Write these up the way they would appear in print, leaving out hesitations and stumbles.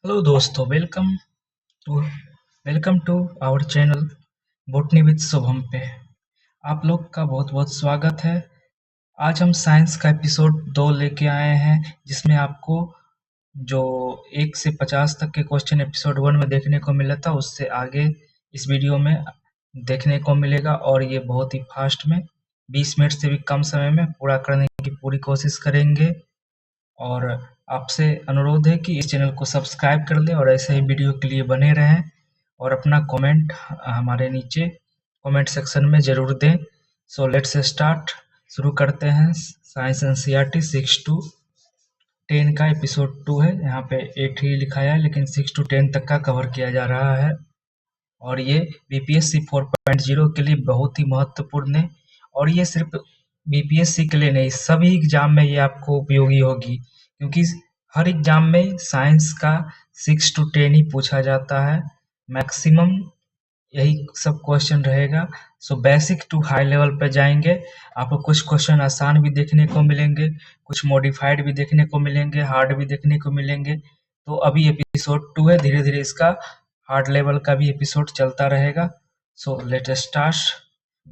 Hello दोस्तों, to welcome to our channel botany with Shubham पे। आप लोग का बहुत बहुत स्वागत है। आज हम साइंस का एपिसोड 2 लेके आए हैं, जिसमें आपको जो 1 से 50 तक के क्वेश्चन एपिसोड 1 में देखने को मिला था, उससे आगे इस वीडियो में देखने को मिलेगा। और ये बहुत ही फास्ट में 20 मिनट से भी कम समय में पूरा करने की पूरी कोशिश करेंगे। और आपसे अनुरोध है कि इस चैनल को सब्सक्राइब कर लें और ऐसे ही वीडियो के लिए बने रहें और अपना कमेंट हमारे नीचे कमेंट सेक्शन में ज़रूर दें। So let's start. शुरू करते हैं। साइंस एनसीईआरटी 6 to 10 का एपिसोड 2 है। यहाँ पे 8 ही लिखाया है, लेकिन 6 to 10 तक का कवर किया जा रहा है। और ये बीपीएससी 4.0 के लिए बहुत ही महत्वपूर्ण है। और ये सिर्फ बीपीएससी के लिए नहीं, सभी एग्जाम में ये आपको उपयोगी होगी, क्योंकि हर एग्जाम में साइंस का 6 to 10 ही पूछा जाता है। मैक्सिमम यही सब क्वेश्चन रहेगा। So basic to high level पे जाएंगे। आपको कुछ क्वेश्चन आसान भी देखने को मिलेंगे, कुछ मॉडिफाइड भी देखने को मिलेंगे, हार्ड भी देखने को मिलेंगे। तो अभी एपिसोड 2 है, धीरे धीरे इसका हार्ड लेवल का भी एपिसोड चलता रहेगा। So let start.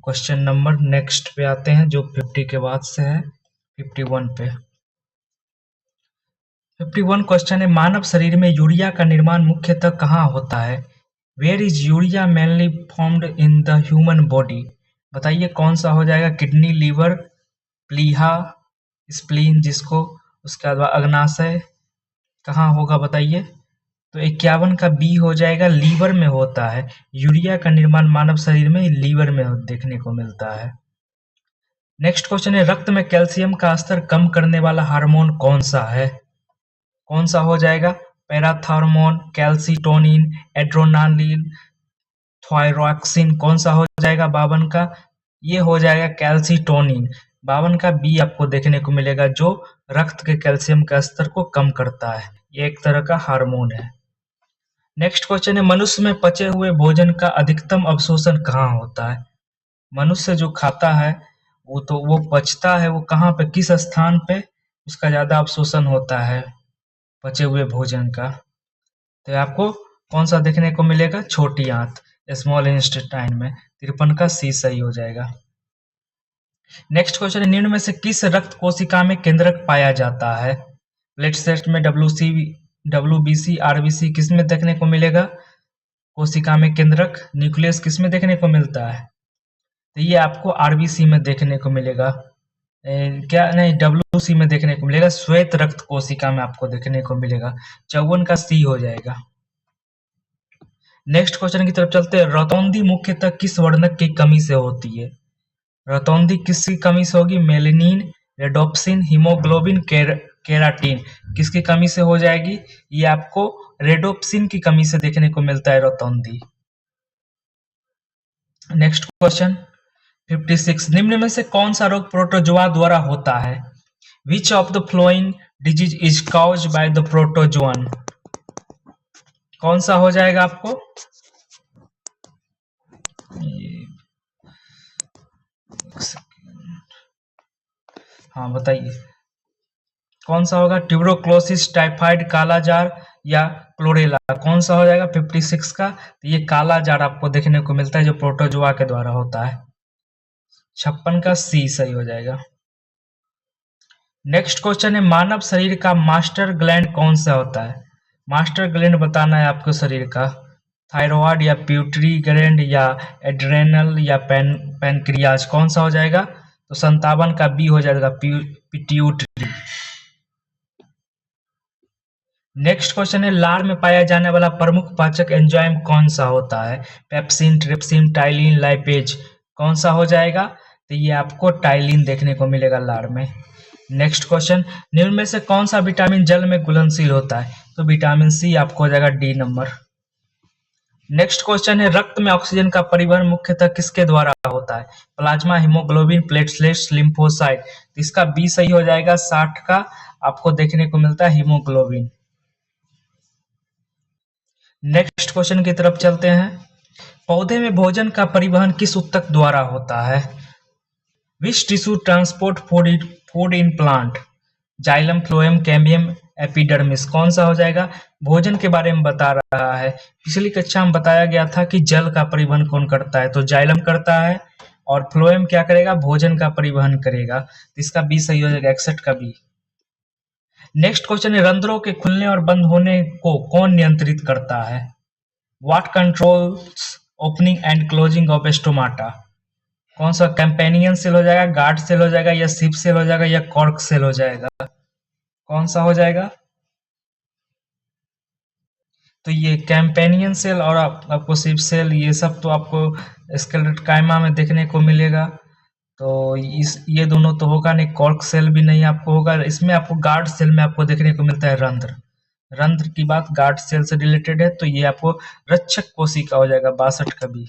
Question number next पे आते हैं, जो 50 के बाद से है 51 पे। 51 क्वेश्चन है, मानव शरीर में यूरिया का निर्माण मुख्यतः कहाँ होता है? Where is urea mainly formed in the human body? बताइए कौन सा हो जाएगा? किडनी, लीवर, प्लीहा, स्प्लीन, जिसको उसके बाद अग्नाशय कहाँ होगा बताइए? तो 51 का बी हो जाएगा, लीवर में होता है। यूरिया का निर्माण मानव शरीर में लीवर में देखने को मिलता है। नेक्स्ट क्वेश्चन है, रक्त में कैल्शियम का स्तर कम करने वाला हार्मोन कौन सा है? कौन सा हो जाएगा? Parathormone, calcitonin, adrenaline, thyroxine. कौन सा हो जाएगा 52 का? ये हो जाएगा कैल्सिटोनिन। 52 का बी आपको देखने को मिलेगा, जो रक्त के कैल्शियम के स्तर को कम करता है। ये एक तरह का हार्मोन है। नेक्स्ट क्वेश्चन है, मनुष्य में पचे हुए भोजन का अधिकतम अवशोषण कहाँ होता है? मनुष्य जो खाता है वो पचता है, वो कहाँ पे, किस स्थान पे उसका ज्यादा अवशोषण होता है पचे हुए भोजन का? तो आपको कौन सा देखने को मिलेगा? छोटी आंत, स्मॉल इंटेस्टाइन में। 53 का सी सही हो जाएगा। नेक्स्ट क्वेश्चन है, निम्न में से किस रक्त कोशिका में केंद्रक पाया जाता है? ब्लड सेल्स में डब्ल्यूसी, डब्ल्यूबीसी, आरबीसी, किस में देखने को मिलेगा? कोशिका में केंद्रक। न्यूक्लियस किस में देखने को मिलता है? तो ये आपको आरबीसी में देखने को मिलेगा। क्या नहीं, डब्ल्यूसी में देखने को मिलेगा। श्वेत रक्त कोशिका में आपको देखने को मिलेगा। 54 का सी हो जाएगा। नेक्स्ट क्वेश्चन की तरफ चलते हैं, रतौंधी मुख्यतः किस वर्णक की कमी से होती है? रतौंधी किसकी कमी से होगी? मेलेनिन, रेडोप्सिन, हीमोग्लोबिन, केराटिन, किसकी कमी से हो जाएगी? ये आपको रेडोप्सिन की कमी से देखने को मिलता है रतौंधी। नेक्स्ट क्वेश्चन 56, निम्न में से कौन सा रोग प्रोटोजोआ द्वारा होता है? Which of the flowing disease is caused by the protozoan? कौन सा हो जाएगा आपको? हाँ बताइए कौन सा होगा? ट्यूबरकुलोसिस, टाइफाइड, काला जार या क्लोरेला? कौन सा हो जाएगा 56 का? तो ये काला जार आपको देखने को मिलता है, जो प्रोटोजोआ के द्वारा होता है। 56 का सी सही हो जाएगा। नेक्स्ट क्वेश्चन है, मानव शरीर का मास्टर ग्लैंड कौन सा होता है? मास्टर ग्लैंड बताना है आपको शरीर का। थायराइड या प्यूटरी ग्लैंड या एड्रेनल या पैनक्रियाज, कौन सा हो जाएगा? तो 57 का बी हो जाएगा, पिट्यूटरी। नेक्स्ट क्वेश्चन है, लार में पाया जाने वाला प्रमुख पाचक एंजाइम कौन सा होता है? पेप्सिन, ट्रिप्सिन, टाइलिन, लाइपेज, कौन सा हो जाएगा? तो ये आपको टाइलिन देखने को मिलेगा लार में। नेक्स्ट क्वेश्चन, निम्न में से कौन सा विटामिन जल में घुलनशील होता है? तो विटामिन सी आपको हो जाएगा डी नंबर। नेक्स्ट क्वेश्चन है, रक्त में ऑक्सीजन का परिवहन मुख्यतः किसके द्वारा होता है? Plasma, haemoglobin, platelets, lymphocyte. इसका बी सही हो जाएगा। 60 का आपको देखने को मिलता है हीमोग्लोबिन। नेक्स्ट क्वेश्चन की तरफ चलते हैं, पौधे में भोजन का परिवहन किस ऊतक द्वारा होता है? Which tissue transport food in plant? Xylem, phloem, cambium, epidermis. कौन सा हो जाएगा? भोजन के बारे में बता रहा है। पिछली कक्षा में बताया गया था कि जल का परिवहन कौन करता है, तो जाइलम करता है, और फ्लोएम क्या करेगा? भोजन का परिवहन करेगा। तो इसका बी सही हो जाएगा, 61 का बी। नेक्स्ट क्वेश्चन है, रंध्रों के खुलने और बंद होने को कौन नियंत्रित करता है? What controls opening and closing of stomata? कौन सा? कैंपेनियन सेल हो जाएगा, गार्ड सेल हो जाएगा, या सिप सेल हो जाएगा, या कॉर्क सेल हो जाएगा? कौन सा हो जाएगा? तो ये कैंपेनियन सेल और आपको सिप सेल, ये सब तो आपको स्केलेटोकाइमा में देखने को मिलेगा। तो ये दोनों तो होगा नहीं, कॉर्क सेल भी नहीं आपको होगा। इसमें आपको गार्ड सेल में आपको देखने को मिलता है रंध्र। रंध्र की बात गार्ड सेल से रिलेटेड है, तो ये आपको रक्षक कोशिका हो जाएगा, 62 का बी।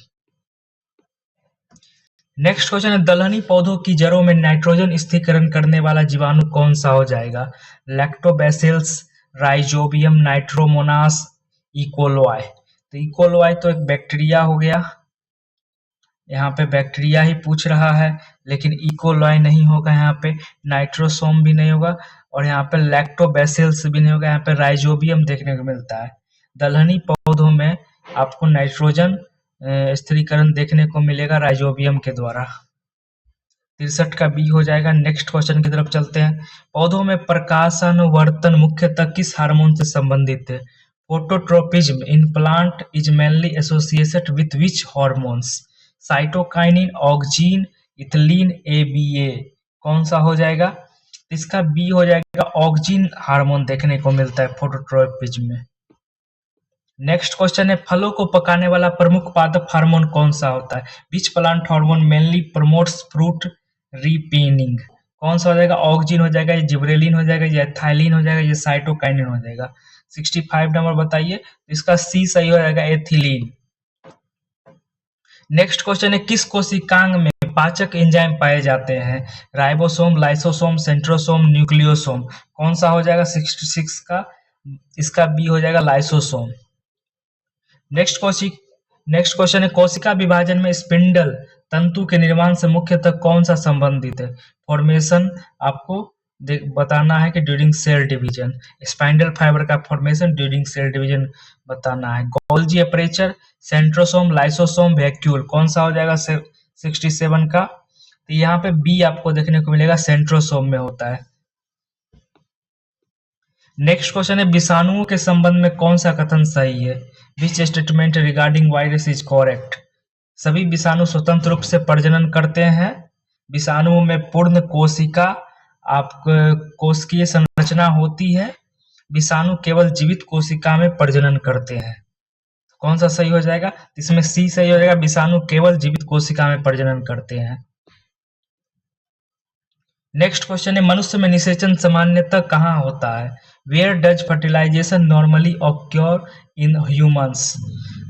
नेक्स्ट क्वेश्चन है, दलहनी पौधों की जड़ों में नाइट्रोजन स्थिरीकरण करने वाला जीवाणु कौन सा हो जाएगा? Lactobacillus, rhizobium, nitrosomonas, E coli. तो इकोलोआई तो एक बैक्टीरिया हो गया, यहाँ पे बैक्टीरिया ही पूछ रहा है, लेकिन इकोलोआई नहीं होगा, यहाँ पे नाइट्रोसोम भी नहीं होगा, और यहाँ पे लैक्टोबैसिलस भी नहीं होगा, यहाँ पे राइजोबियम देखने को मिलता है। दलहनी पौधों में आपको नाइट्रोजन स्थिरीकरण देखने को मिलेगा राइजोबियम के द्वारा। 63 का बी हो जाएगा। नेक्स्ट क्वेश्चन की तरफ चलते हैं। पौधों में प्रकाशानुवर्तन मुख्यतः किस हार्मोन से संबंधित है? Phototropism in plant is mainly associated with which hormones? Cytokinin, auxin, ethylene, ABA. कौन सा हो जाएगा? इसका बी हो जाएगा, ऑक्जीन हार्मोन देखने को मिलता है फोटोट्रोपिज्म में। नेक्स्ट क्वेश्चन है, फलों को पकाने वाला प्रमुख पादप हार्मोन कौन सा होता है? Which plant hormone mainly promotes fruit ripening? कौन सा हो जाएगा? ऑक्जीन हो जाएगा, या जिब्रेलिन हो जाएगा, या थाइलिन हो जाएगा, या साइटोकाइनिन हो जाएगा? 65 नंबर बताइए। इसका सी सही हो जाएगा, एथिलीन। नेक्स्ट क्वेश्चन है, किस कोशिकांग में पाचक एंजाइम पाए जाते हैं? Ribosome, lysosome, centrosome, nucleosome. कौन सा हो जाएगा? 66 का, इसका बी हो जाएगा, लाइसोसोम। नेक्स्ट क्वेश्चन है, कोशिका विभाजन में स्पिंडल तंतु के निर्माण से मुख्यतः कौन सा संबंधित है? फॉर्मेशन आपको बताना है कि during cell division. Spindle fibre का फॉर्मेशन ड्यूरिंग सेल डिवीजन बताना है। Golgi aperture, centrosome, lysosome, vacuole. कौन सा हो जाएगा? 67 का। तो यहाँ पे बी आपको देखने को मिलेगा, सेंट्रोसोम में होता है। नेक्स्ट क्वेश्चन है, विषाणुओं के संबंध में कौन सा कथन सही है? Which statement regarding virus is correct? सभी विषाणु स्वतंत्र रूप से प्रजनन करते हैं। विषाणुओं में पूर्ण कोशिका कोशिकीय संरचना होती है। विषाणु केवल जीवित कोशिका में प्रजनन करते हैं। कौन सा सही हो जाएगा? इसमें सी सही हो जाएगा, विषाणु केवल जीवित कोशिका में प्रजनन करते हैं। नेक्स्ट क्वेश्चन है, मनुष्य में निषेचन सामान्यतः कहाँ होता है? Where does fertilisation normally occur in humans?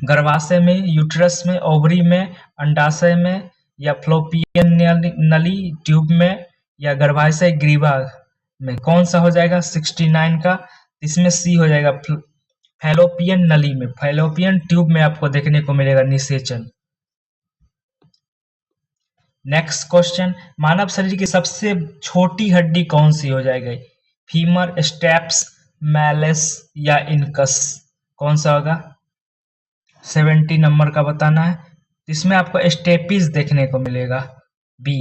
गर्भाशय में, यूट्रस में, ओवरी में, अंडाशय में, या फ्लोपियन नली ट्यूब में, या गर्भाशय ग्रीवा में? कौन सा हो जाएगा? 69 का। इसमें सी हो जाएगा, फैलोपियन नली में, फैलोपियन ट्यूब में आपको देखने को मिलेगा निषेचन। नेक्स्ट क्वेश्चन, मानव शरीर की सबसे छोटी हड्डी कौन सी हो जाएगी? फीमर, स्टेप्स, मैलेस, या इनकस? कौन सा होगा? 70 नंबर का बताना है। इसमें आपको स्टेपिस देखने को मिलेगा, बी।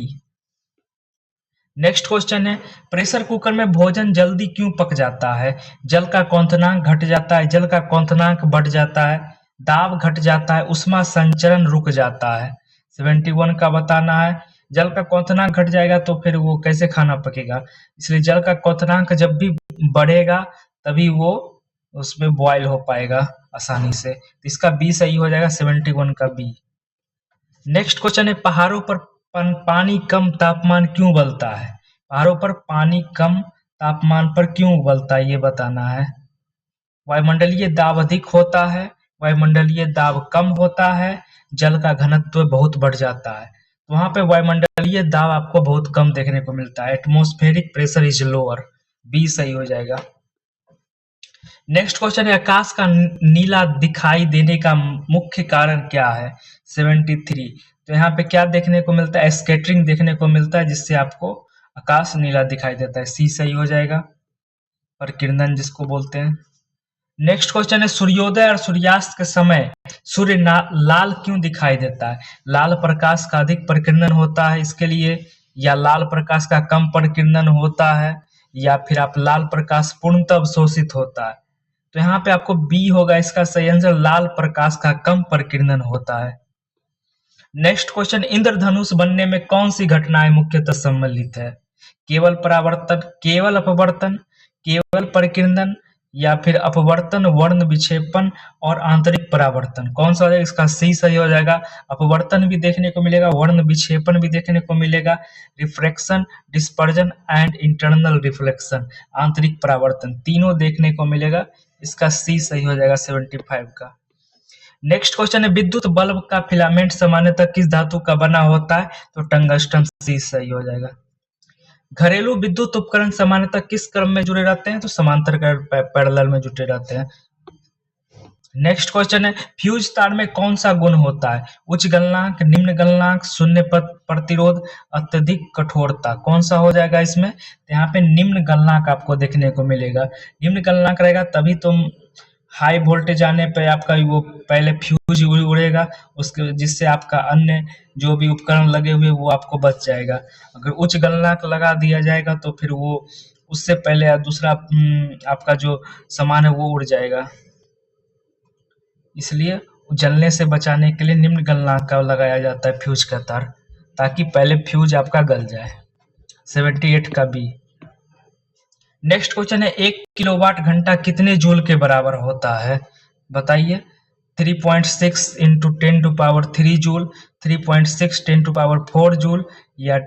नेक्स्ट क्वेश्चन है, प्रेशर कुकर में भोजन जल्दी क्यों पक जाता है? जल का क्वथनांक घट जाता है, जल का क्वथनांक बढ़ जाता है, दाब घट जाता है, उष्मा संचरण रुक जाता है? 71 का बताना है। जल का क्वथनांक घट जाएगा तो फिर वो कैसे खाना पकेगा, इसलिए जल का क्वथनांक जब भी बढ़ेगा तभी वो उसमें बॉयल हो पाएगा आसानी से। इसका बी सही हो जाएगा, 71 का बी। नेक्स्ट क्वेश्चन है, पहाड़ों पर पानी कम तापमान क्यों उबलता है? पहाड़ों पर पानी कम तापमान पर क्यों उबलता है, ये बताना है। वायुमंडलीय दाब अधिक होता है, वायुमंडलीय दाब कम होता है, जल का घनत्व बहुत बढ़ जाता है। तो वहां पे वायुमंडलीय दाब आपको बहुत कम देखने को मिलता है। Atmospheric pressure is lower, B सही हो जाएगा। नेक्स्ट क्वेश्चन है, आकाश का नीला दिखाई देने का मुख्य कारण क्या है? 73। तो यहाँ पे क्या देखने को मिलता है? स्कैटरिंग देखने को मिलता है, जिससे आपको आकाश नीला दिखाई देता है। सी सही हो जाएगा। प्रकीर्णन जिसको बोलते हैं। नेक्स्ट क्वेश्चन है, सूर्योदय और सूर्यास्त के समय सूर्य लाल क्यों दिखाई देता है? लाल प्रकाश का अधिक प्रकीर्णन होता है इसके लिए, या लाल प्रकाश का कम प्रकीर्णन होता है, या फिर आप लाल प्रकाश पूर्णतः अवशोषित होता है? तो यहाँ पे आपको बी होगा इसका सही आंसर, लाल प्रकाश का कम प्रकीर्णन होता है। नेक्स्ट क्वेश्चन, इंद्रधनुष बनने में कौन सी घटनाएं मुख्यतः सम्मिलित है? केवल परावर्तन, केवल अपवर्तन, केवल परिकीर्णन, या फिर अपवर्तन, वर्ण विक्षेपण और आंतरिक परावर्तन? कौन सा हो जाएगा इसका सी सही हो जाएगा। अपवर्तन भी देखने को मिलेगा, वर्ण विक्षेपण भी देखने को मिलेगा, refraction, dispersion and internal reflection, आंतरिक परावर्तन, तीनों देखने को मिलेगा। इसका सी सही हो जाएगा 75 का। नेक्स्ट क्वेश्चन है, विद्युत बल्ब का फिलामेंट सामान्यतः किस धातु का बना होता है? तो टंगस्टन, सी सही हो जाएगा। घरेलू विद्युत उपकरण सामान्यतः किस क्रम में जुड़े रहते हैं? तो समांतर पैरेलल में जुटे रहते हैं। नेक्स्ट क्वेश्चन है, फ्यूज तार में कौन सा गुण होता है? उच्च गलनांक, निम्न गलनांक, शून्य प्रतिरोध, अत्यधिक कठोरता? कौन सा हो जाएगा इसमें? तो यहाँ पे निम्न गलनांक आपको देखने को मिलेगा। निम्न गलनांक रहेगा तभी तुम हाई वोल्टेज आने पे आपका वो पहले फ्यूज उड़ेगा, उसके जिससे आपका अन्य जो भी उपकरण लगे हुए वो आपको बच जाएगा। अगर उच्च गलनांक लगा दिया जाएगा तो फिर वो उससे पहले दूसरा आपका जो सामान है वो उड़ जाएगा। इसलिए जलने से बचाने के लिए निम्न गलनांक का लगाया जाता है फ्यूज का तार, ताकि पहले फ्यूज आपका गल जाए। 78 का बी। नेक्स्ट क्वेश्चन है, 1 किलोवाट घंटा कितने जूल के बराबर होता है? बताइए। 3.6 इंटू 10⁻³ जूल, 3.6 10⁻⁴ जूल, या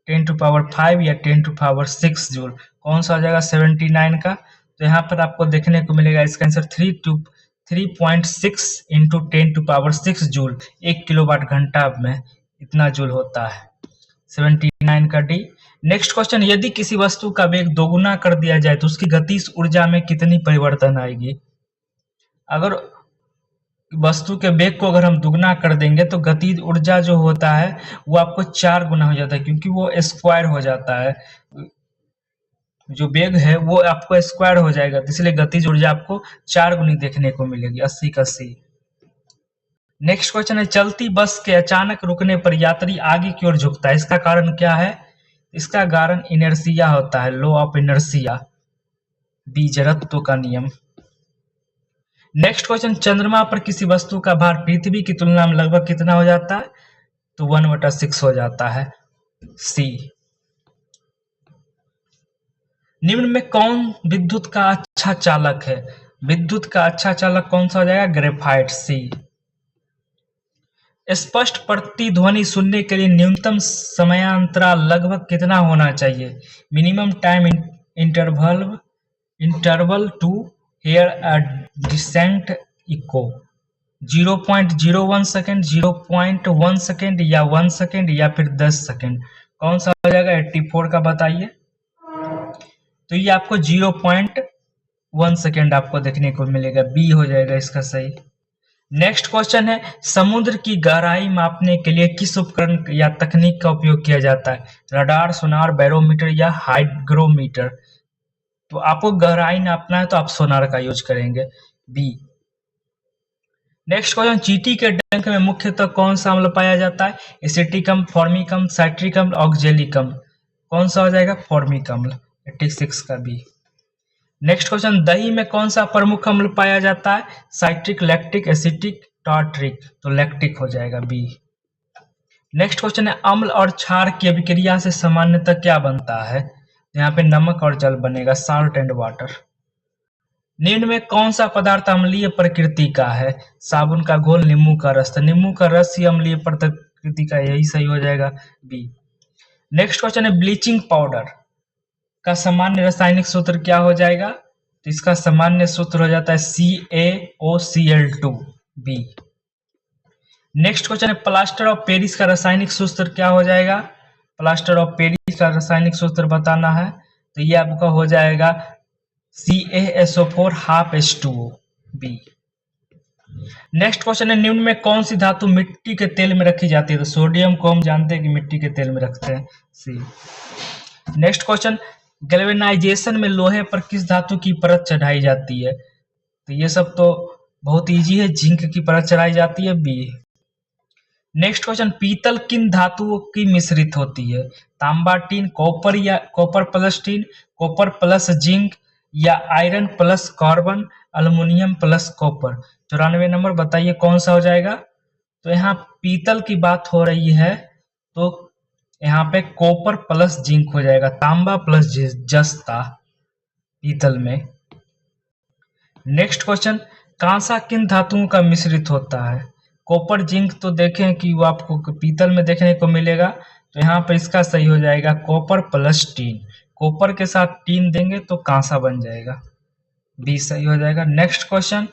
10⁻⁵ या 10⁻⁶ जूल? कौन सा हो जाएगा 79 का? तो यहाँ पर आपको देखने को मिलेगा इसका आंसर 3.6 इंटू 10⁻⁶ जूल। 1 किलोवाट घंटा में इतना जूल होता है। 79 का डी। नेक्स्ट क्वेश्चन, यदि किसी वस्तु का वेग दोगुना कर दिया जाए तो उसकी गतिज ऊर्जा में कितनी परिवर्तन आएगी? अगर वस्तु के वेग को अगर हम दुगना कर देंगे तो गतिज ऊर्जा जो होता है वो आपको 4 गुना हो जाता है, क्योंकि वो स्क्वायर हो जाता है। जो वेग है वो आपको स्क्वायर हो जाएगा, इसलिए गतिज ऊर्जा आपको 4 गुनी देखने को मिलेगी। 80 का सी। नेक्स्ट क्वेश्चन है, चलती बस के अचानक रुकने पर यात्री आगे की ओर झुकता है, इसका कारण क्या है? इसका कारण इनर्शिया होता है, लॉ ऑफ इनर्शिया, बी जड़त्व का नियम। नेक्स्ट क्वेश्चन, चंद्रमा पर किसी वस्तु का भार पृथ्वी की तुलना में लगभग कितना हो जाता है? तो 1/6 हो जाता है, सी। निम्न में कौन विद्युत का अच्छा चालक है? विद्युत का अच्छा चालक कौन सा हो जाएगा? ग्रेफाइट, सी। स्पष्ट प्रतिध्वनि सुनने के लिए न्यूनतम समयांतराल लगभग कितना होना चाहिए? Minimum time interval to hear a decent echo, 0.01 second, 0.1 second, या 1 सेकेंड, या फिर 10 सेकेंड? कौन सा हो जाएगा 84 का? बताइए। तो ये आपको 0.1 सेकेंड आपको देखने को मिलेगा, बी हो जाएगा इसका सही। नेक्स्ट क्वेश्चन है, समुद्र की गहराई मापने के लिए किस उपकरण या तकनीक का उपयोग किया जाता है? रडार, सोनार, बैरोमीटर, या हाइग्रोमीटर? तो आपको गहराई नापना है तो आप सोनार का यूज करेंगे, बी। नेक्स्ट क्वेश्चन, चींटी के डंक में मुख्यतः कौन सा अम्ल पाया जाता है? एसिटिक अम्ल, फॉर्मिक अम्ल, साइट्रिक अम्ल, ऑक्जेलिक अम्ल? कौन सा हो जाएगा? फॉर्मिक अम्ल, 86 का बी। नेक्स्ट क्वेश्चन, दही में कौन सा प्रमुख अम्ल पाया जाता है? Citric, lactic, acetic, tartaric? तो लैक्टिक हो जाएगा, बी। नेक्स्ट क्वेश्चन है, अम्ल और क्षार की अभिक्रिया से सामान्यतः क्या बनता है? यहाँ पे नमक और जल बनेगा, साल्ट एंड वाटर। निम्न में कौन सा पदार्थ अम्लीय प्रकृति का है? साबुन का घोल, नींबू का रस? नींबू का रस ही अम्लीय प्रकृति का, यही सही हो जाएगा, बी। नेक्स्ट क्वेश्चन है, ब्लीचिंग पाउडर का सामान्य रासायनिक सूत्र क्या हो जाएगा? तो इसका सामान्य सूत्र हो जाता है CaOCl2, बी। नेक्स्ट क्वेश्चन है, प्लास्टर ऑफ पेरिस का रासायनिक सूत्र क्या हो जाएगा? प्लास्टर ऑफ पेरिस का रासायनिक सूत्र बताना है तो ये आपका हो जाएगा CaSO4 half H2O, B. Next question है, निम्न में कौन सी धातु मिट्टी के तेल में रखी जाती है? तो सोडियम को हम जानते हैं कि मिट्टी के तेल में रखते हैं, सी। नेक्स्ट क्वेश्चन, गैल्वेनाइजेशन में लोहे पर किस धातु की परत चढ़ाई जाती है? तो ये सब तो बहुत इजी है, जिंक की परत चढ़ाई जाती है, बी। नेक्स्ट क्वेश्चन, पीतल किन धातुओं की मिश्रित होती है? तांबा टीन, कॉपर या copper plus tin, copper plus zinc या iron plus carbon, aluminium plus copper. 94 number, बताइए कौन सा हो जाएगा? तो यहाँ पीतल की बात हो रही है तो यहाँ पे कॉपर प्लस जिंक हो जाएगा, तांबा प्लस जस्ता पीतल में। नेक्स्ट क्वेश्चन, कांसा किन धातुओं का मिश्रित होता है? कॉपर जिंक तो देखें कि वो आपको पीतल में देखने को मिलेगा, तो यहाँ पे इसका सही हो जाएगा कॉपर प्लस टीन। कॉपर के साथ टीन देंगे तो कांसा बन जाएगा, बी सही हो जाएगा। नेक्स्ट क्वेश्चन,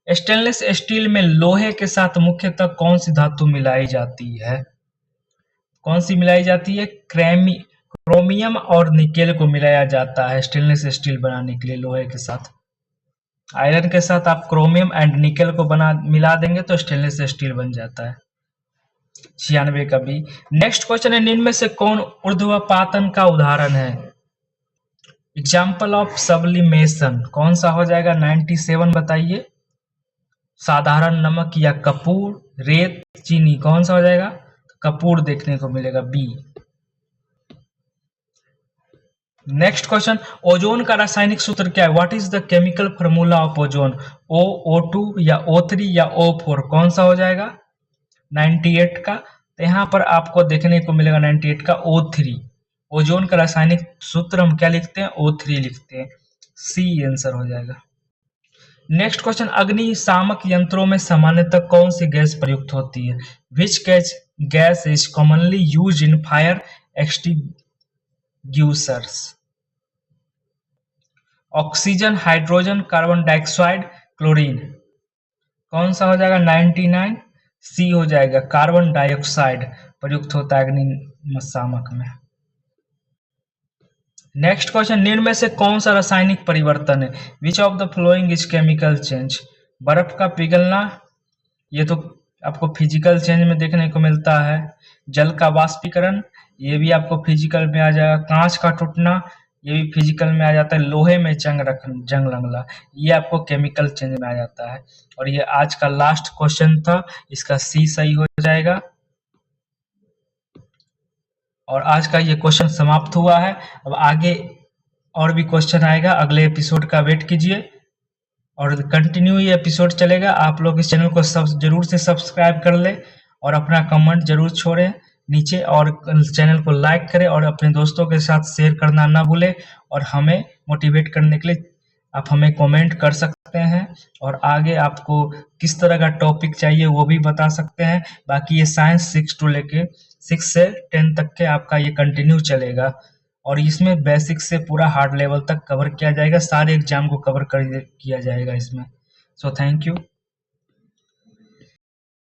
स्टेनलेस स्टील में लोहे के साथ मुख्यतः कौन सी धातु मिलाई जाती है? कौन सी मिलाई जाती है? क्रोमियम और निकेल को मिलाया जाता है स्टेनलेस स्टील बनाने के लिए लोहे के साथ। आयरन के साथ आप क्रोमियम एंड निकेल को मिला देंगे तो स्टेनलेस स्टील बन जाता है। 96 का बी। नेक्स्ट क्वेश्चन है, निम्न में से कौन ऊर्ध्वपातन का उदाहरण है? एग्जाम्पल ऑफ सब्लिमेशन कौन सा हो जाएगा? 97 बताइए। साधारण नमक या कपूर, रेत, चीनी, कौन सा हो जाएगा? कपूर देखने को मिलेगा, बी। नेक्स्ट क्वेश्चन, ओजोन का रासायनिक सूत्र क्या है? What is the chemical formula of ozone? O2 या O3 या O4, कौन सा हो जाएगा? 98 का। तो यहाँ पर आपको देखने को मिलेगा 98 का O3। ओजोन का रासायनिक सूत्र हम क्या लिखते हैं? O3 लिखते हैं, सी आंसर हो जाएगा। नेक्स्ट क्वेश्चन, अग्निशामक यंत्रों में सामान्यतः कौन सी गैस प्रयुक्त होती है? Which gas is commonly use in fire extinguishers? Oxygen, hydrogen, carbon dioxide, chlorine, कौन सा हो जाएगा? 99 सी हो जाएगा, कार्बन डाइऑक्साइड प्रयुक्त होता है अग्निशामक में। नेक्स्ट क्वेश्चन, निम्न में से कौन सा रासायनिक परिवर्तन है? Which of the following is chemical change? बर्फ का पिघलना, ये तो आपको फिजिकल चेंज में देखने को मिलता है। जल का वाष्पीकरण, ये भी आपको फिजिकल में आ जाएगा। कांच का टूटना, ये भी फिजिकल में आ जाता है। लोहे में जंग लगना, ये आपको केमिकल चेंज में आ जाता है। और ये आज का लास्ट क्वेश्चन था, इसका सी सही हो जाएगा। और आज का ये क्वेश्चन समाप्त हुआ है। अब आगे और भी क्वेश्चन आएगा, अगले एपिसोड का वेट कीजिए और कंटिन्यू ये एपिसोड चलेगा। आप लोग इस चैनल को जरूर से सब्सक्राइब कर ले और अपना कमेंट जरूर छोड़ें नीचे, और चैनल को लाइक करें और अपने दोस्तों के साथ शेयर करना ना भूलें। और हमें मोटिवेट करने के लिए आप हमें कमेंट कर सकते हैं, और आगे आपको किस तरह का टॉपिक चाहिए वो भी बता सकते हैं। बाकी ये साइंस 6 से 10 तक के आपका ये कंटिन्यू चलेगा, और इसमें बेसिक से पूरा हार्ड लेवल तक कवर किया जाएगा। सारे एग्जाम को कवर किया जाएगा इसमें। So thank you.